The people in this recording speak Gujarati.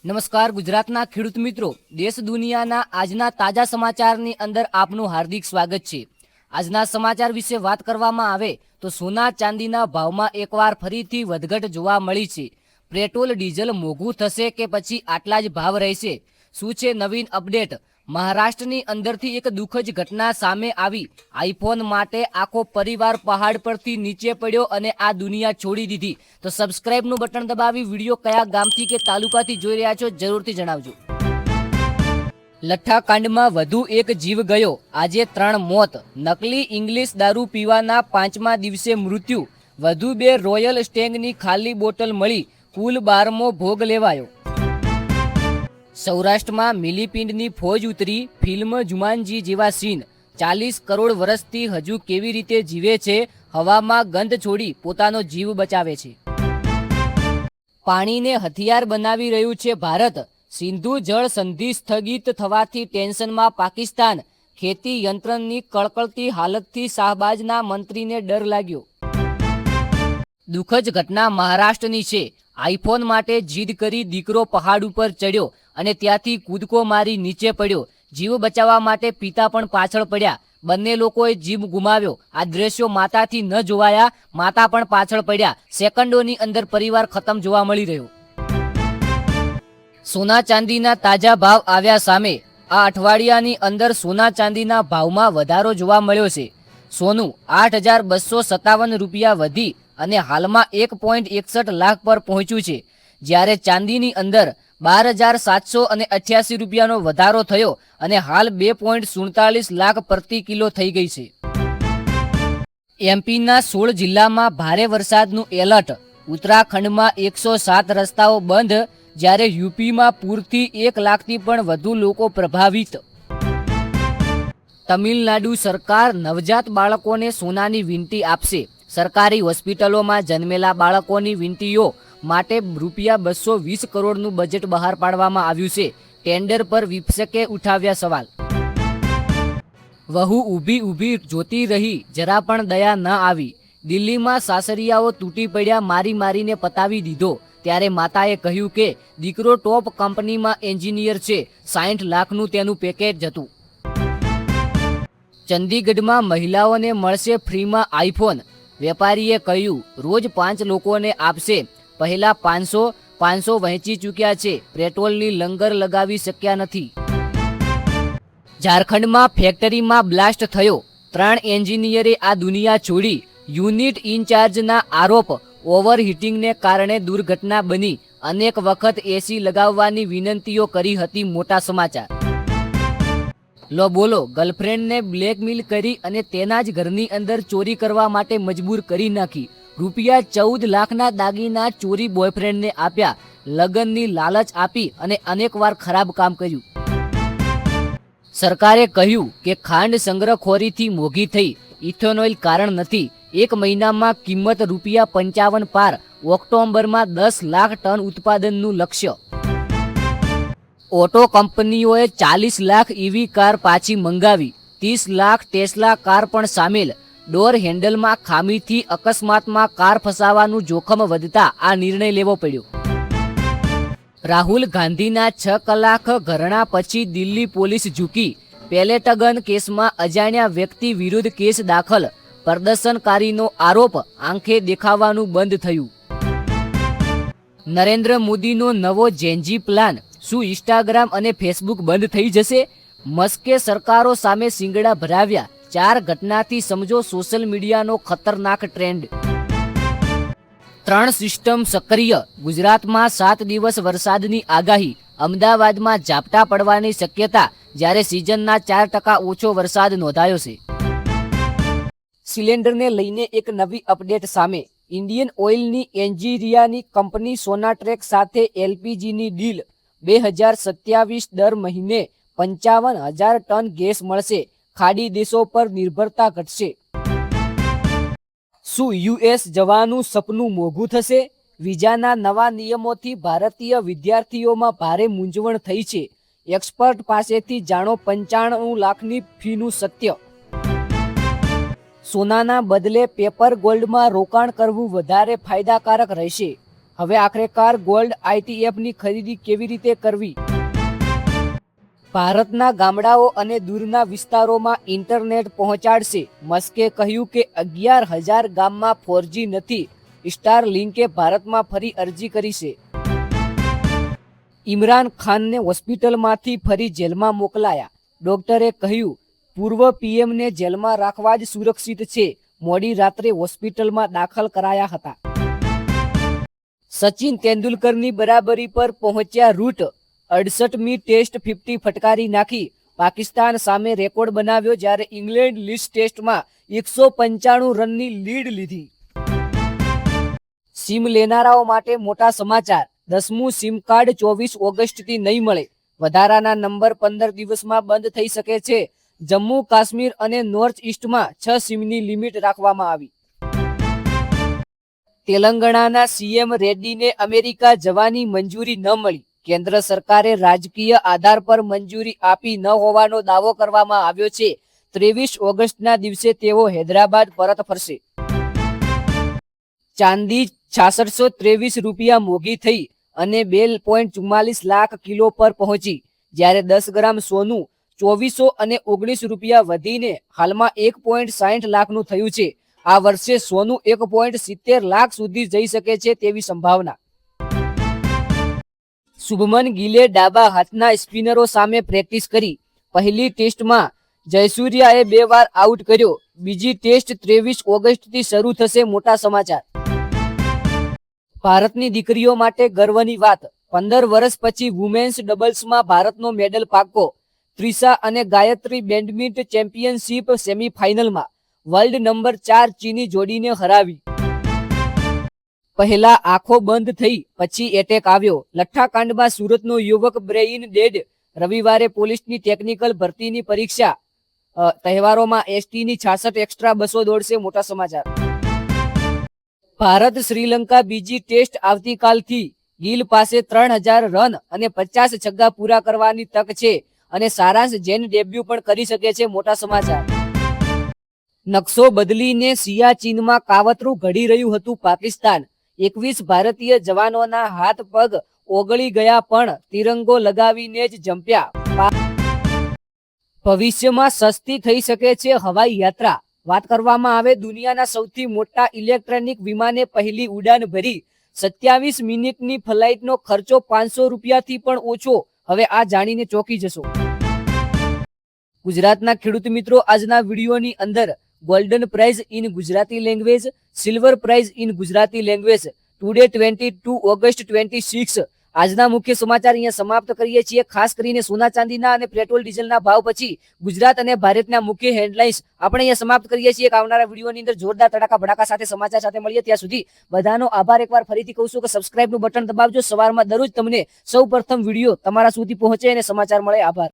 નમસ્કાર ગુજરાતના ખેડૂત મિત્રો, દેશ દુનિયાના આજના તાજા સમાચારની અંદર આપનું હાર્દિક સ્વાગત છે। આજના સમાચાર વિશે વાત કરવામાં આવે તો સોના ચાંદીના ભાવમાં એકવાર ફરીથી વધઘટ જોવા મળી છે। પેટ્રોલ ડીઝલ મોંઘું થશે કે પછી આટલા જ ભાવ રહેશે? શું છે નવીન અપડેટ? મહારાષ્ટ્રની અંદરથી એક દુઃખદ ઘટના સામે આવી। આઈફોન માટે આખો પરિવાર પહાડ પરથી નીચે પડ્યો અને આ દુનિયા છોડી દીધી। તો સબસ્ક્રાઇબનું બટન દબાવી વિડીયો કયા ગામથી કે તાલુકાથી જોઈ રહ્યા છો જરૂરથી જણાવજો। લઠ્ઠાકાંડમાં વધુ એક જીવ ગયો, આજે 3 મોત। નકલી ઇંગ્લિશ દારૂ પીવાના 5મા દિવસે મૃત્યુ, વધુ 2 રોયલ સ્ટેંગની ખાલી બોટલ મળી, કુલ 12મો ભોગ લેવાયો। સૌરાષ્ટ્રમાં મિલીપિંડની ફોજ ઉતરી, ફિલ્મ જુમાનજી જેવા સીન। 40 કરોડ વર્ષથી હજુ કેવી રીતે જીવે છે? હવામાં ગંધ છોડી પોતાનો જીવ બચાવે છે। પાણીને હથિયાર બનાવી રહ્યું છે ભારત, સિંધુ જળ સંધિ સ્થગિત થવાથી ટેન્શનમાં પાકિસ્તાન। ખેતી યંત્રની કળકળતી હાલતથી શાહબાજના મંત્રીને ડર લાગ્યો। દુઃખદ ઘટના મહારાષ્ટ્રની છે। આઈફોન માટે જીદ કરી દીકરો પહાડ ઉપર ચડ્યો અને ત્યાંથી કૂદકો મારી નીચે પડ્યો। જીવ બચાવવા માટે પિતા પણ પાછળ પડ્યા, બંને લોકોએ જીવ ગુમાવ્યો। આ દ્રશ્યો માતાથી ન જોવાયા, માતા પણ પાછળ પડ્યા। સેકન્ડોની અંદર પરિવાર ખતમ જોવા મળી રહ્યો। સોના ચાંદીના તાજા ભાવ આવ્યા સામે। આ અઠવાડિયાની અંદર સોના ચાંદીના ભાવમાં વધારો જોવા મળ્યો છે। સોનું 8,257 રૂપિયા વધી અને હાલમાં 1.61 લાખ પર પહોંચ્યું છે, જ્યારે ચાંદીની અંદર 12,788 રૂપિયાનો વધારો થયો અને હાલ 2.47 લાખ પ્રતિ કિલો થઈ ગઈ છે। એમપીના 16 જિલ્લામાં ભારે વરસાદનું એલર્ટ, ઉત્તરાખંડમાં 107 રસ્તાઓ બંધ, જ્યારે યુપીમાં પૂરથી 1 લાખથી પણ વધુ લોકો પ્રભાવિત। તમિલનાડુ સરકાર નવજાત બાળકોને સોનાની વીંટી આપશે। સરકારી હોસ્પિટલોમાં જન્મેલા બાળકોની વીંટીઓ માટે ₹220 કરોડનું બજેટ બહાર પાડવામાં આવ્યું છે। ટેન્ડર પર વિપક્ષે ઉઠાવ્યા સવાલ। વહુ ઊભી જોતી રહી, જરા પણ દયા ન આવી। દિલ્હીમાં સાસરિયાઓ તૂટી પડ્યા, મારીને પતાવી દીધો। ત્યારે માતાએ કહ્યું કે દીકરો ટોપ કંપનીમાં એન્જિનિયર છે, 60 લાખનું તેનું પેકેજ હતું। ચંદીગઢમાં મહિલાઓને મળશે ફ્રીમાં આઈફોન। વેપારીએ કહ્યું રોજ 5 લોકોને આપશે, પહેલા 500 વહેંચી ચૂક્યા છે। પેટ્રોલની લંગર લગાવી શક્યા નથી। ઝારખંડમાં ફેક્ટરીમાં બ્લાસ્ટ થયો, 3 એન્જિનિયરે આ દુનિયા છોડી। યુનિટ ઇન્ચાર્જના આરોપ, ઓવરહીટિંગને કારણે દુર્ઘટના બની। અનેક વખત એસી લગાવવાની વિનંતીઓ કરી હતી। મોટા સમાચાર। લો બોલો, ગર્લફ્રેન્ડને બ્લેકમેલ કરી અને તેના જ ઘરની અંદર ચોરી કરવા માટે મજબૂર કરી નાખી। ₹14 લાખના દાગીના ચોરી બોયફ્રેન્ડને આપ્યા, લગ્નની લાલચ આપી અને અનેકવાર ખરાબ કામ કર્યું। સરકારે કહ્યું કે ખાંડ સંગ્રહખોરીથી મોંઘી થઈ, ઇથેનોલ કારણ નથી। 1 મહિનામાં કિંમત ₹55 પાર, ઓક્ટોબરમાં 10 લાખ ટન ઉત્પાદનનું લક્ષ્ય। ઓટો કંપનીઓએ 40 લાખ ઈવી કાર પાછી મંગાવી, 30 લાખ ટેસ્લા કાર પણ સામેલ। ડોર હેન્ડલમાં ખામીથી અકસ્માતમાં કાર ફસાવાનું જોખમ વધતા આ નિર્ણય લેવો પડ્યો। રાહુલ ગાંધીના 6 કલાક ધરણા પછી દિલ્હી પોલીસ ઝૂકી, પેલેટગન કેસમાં અજાણ્યા વ્યક્તિ વિરુદ્ધ કેસ દાખલ। પ્રદર્શનકારીનો આરોપ, આંખે દેખાવાનું બંધ થયું। નરેન્દ્ર મોદીનો નવો જેનજી પ્લાન, શું ઇન્સ્ટાગ્રામ અને ફેસબુક બંધ થઈ જશે? મસ્કે સરકારો સામે શિંગડા ભરાવ્યા, 4 ઘટનાથી સમજો સોશિયલ મીડિયાનો ખતરનાક ટ્રેન્ડ। 3 સિસ્ટમ સક્રિય, ગુજરાતમાં 7 દિવસ વરસાદની આગાહી। અમદાવાદમાં ઝાપટા પડવાની શક્યતા, જ્યારે સિઝનના 4% ઓછો વરસાદ નોંધાયો છે। સિલિન્ડરને લઈને એક નવી અપડેટ સામે। ઇન્ડિયન ઓઇલની એન્જિનિયરની કંપની સોનાટ્રેક સાથે એલપીજીની ડીલ। 2027 દર મહિને 55,000 ટન ગેસ મળશે, ખાડી દેશો પર નિર્ભરતા ઘટશે। શું યુએસ જવાનું સપનું મોંઘું થશે? વિઝાના નવા નિયમોથી ભારતીય વિદ્યાર્થીઓમાં ભારે મૂંઝવણ થઈ છે। એક્સપર્ટ પાસેથી જાણો 95 લાખની ફીનું સત્ય। સોનાના બદલે પેપર ગોલ્ડમાં રોકાણ કરવું વધારે ફાયદાકારક રહેશે। હવે આખરેકાર ગોલ્ડ આઈટીએફની ખરીદી કેવી રીતે કરવી? ભારતના ગામડાઓ અને દૂરના વિસ્તારોમાં ઇન્ટરનેટ પહોંચાડશે. મસ્કે કહ્યું કે 11,000 ગામમાં 4G નથી. સ્ટાર લિંકે ભારતમાં ફરી અરજી કરી છે. ઇમરાન ખાનને હોસ્પિટલમાંથી ફરી જેલમાં મોકલાયા. ડોક્ટરે કહ્યું પૂર્વ પીએમને જેલમાં રાખવા જ સુરક્ષિત છે. મોડી રાત્રે હોસ્પિટલમાં દાખલ કરાયા હતા. સચિન તેંડુલકરની બરાબરી પર પહોંચ્યા રૂટ. 68મી ટેસ્ટ 50 ફટકારી નાખી. પાકિસ્તાન સામે રેકોર્ડ બનાવ્યો જ્યારે ઇંગ્લેન્ડ લિસ્ટ ટેસ્ટમાં 195 રનની લીડ લીધી. સિમ લેનારાઓ માટે મોટા સમાચાર. 10મું સિમ કાર્ડ 24 ઓગસ્ટથી નહીં મળે. વધારાના નંબર 15 દિવસમાં બંધ થઈ શકે છે. જમ્મુ કાશ્મીર અને નોર્થ ઇસ્ટમાં 6 સિમની લિમિટ રાખવામાં આવી. તેલંગાણાના સીએમ રેડ્ડીને અમેરિકા જવાની મંજૂરી ન મળી. કેન્દ્ર સરકારે રાજકીય આધાર પર મંજૂરી આપી ન હોવાનો દાવો કરવામાં આવ્યો છે. 23 ઓગસ્ટના દિવસે તેઓ હૈદરાબાદ પરત ફરશે. ચાંદી 6623 રૂપિયા મોંઘી થઈ અને 2.44 લાખ કિલો પર પહોંચી, જ્યારે 10 ગ્રામ સોનું 2400 અને 19 રૂપિયા વધીને હાલમાં 1.60 લાખનું થયું છે. આ વર્ષે સોનું 1.70 લાખ સુધી જઈ શકે છે તેવી સંભાવના. શુભમન ગિલે ડાબા હાથના સ્પિનરો સામે પ્રેક્ટિસ કરી. પહેલી ટેસ્ટમાં જયસૂર્યાએ 2 વાર આઉટ કર્યો. બીજી ટેસ્ટ 23 ઓગસ્ટથી શરૂ થશે. મોટા સમાચાર. ભારતની દીકરીઓ માટે ગર્વની વાત. 15 વર્ષ પછી વુમેન્સ ડબલ્સમાં ભારતનો મેડલ પાક્કો. ત્રિષા અને ગાયત્રી બેડમિન્ટન ચેમ્પિયનશિપ સેમીફાઇનલમાં વર્લ્ડ નંબર 4 ચીની જોડીને હરાવી. પહેલા આંખો બંધ થઈ, પછી એટેક આવ્યો. લઠ્ઠાકાંડમાં સુરતનો યુવક બ્રેઇન ડેડ. રવિવારે પોલીસની ટેકનિકલ ભરતીની પરીક્ષા. તહેવારોમાં એસટીની 66 એક્સ્ટ્રા બસો દોડશે. મોટા સમાચાર. ભારત શ્રીલંકા બીજી ટેસ્ટ આવતીકાલથી. ગિલ પાસે 3000 રન અને 50 છગ્ગા પૂરા કરવાની તક છે અને સારાંશ જેન ડેબ્યુ પણ કરી શકે છે. મોટા સમાચાર. નકશો બદલીને સિયાચીનમાં કાવતરું ઘડી રહ્યું હતું પાકિસ્તાન. 21 ભારતીય જવાનોના હાથ પગ ઓગળી ગયા પણ તિરંગો લગાવીને જ જંપ્યા. ભવિષ્યમાં સસ્તી થઈ શકે છે હવાઈ યાત્રા. વાત કરવામાં આવે દુનિયાના સૌથી મોટા ઇલેક્ટ્રોનિક વિમાને પહેલી ઉડાન ભરી. 27 મિનિટની ફ્લાઇટનો ખર્ચો 500 રૂપિયાથી પણ ઓછો. હવે આ જાણીને ચોંકી જશો. ગુજરાતના ખેડૂત મિત્રો, આજના વિડીયોની અંદર golden prize in Gujarati language, silver prize in Gujarati language today 22 August 26. આજના મુખ્ય સમાચાર અહીંયા સમાપ્ત કરીએ છીએ. ખાસ કરીને સોના ચાંદીના અને પેટ્રોલ ડીઝલના ભાવ પછી ગુજરાત અને ભારતના મુખ્ય હેડલાઇન્સ આપણે અહીંયા સમાપ્ત કરીએ છીએ. આવનારા વિડીયોની અંદર જોરદાર તડાકા ભડાકા સાથે સમાચાર સાથે મળીએ. ત્યાં સુધી બધાનો આભાર. એકવાર ફરીથી કહું છું કે સબસ્ક્રાઇબનું બટન દબાવજો. સવારમાં દરરોજ તમને સૌ પ્રથમ વિડીયો તમારા સુધી પહોંચે અને સમાચાર મળે. આભાર.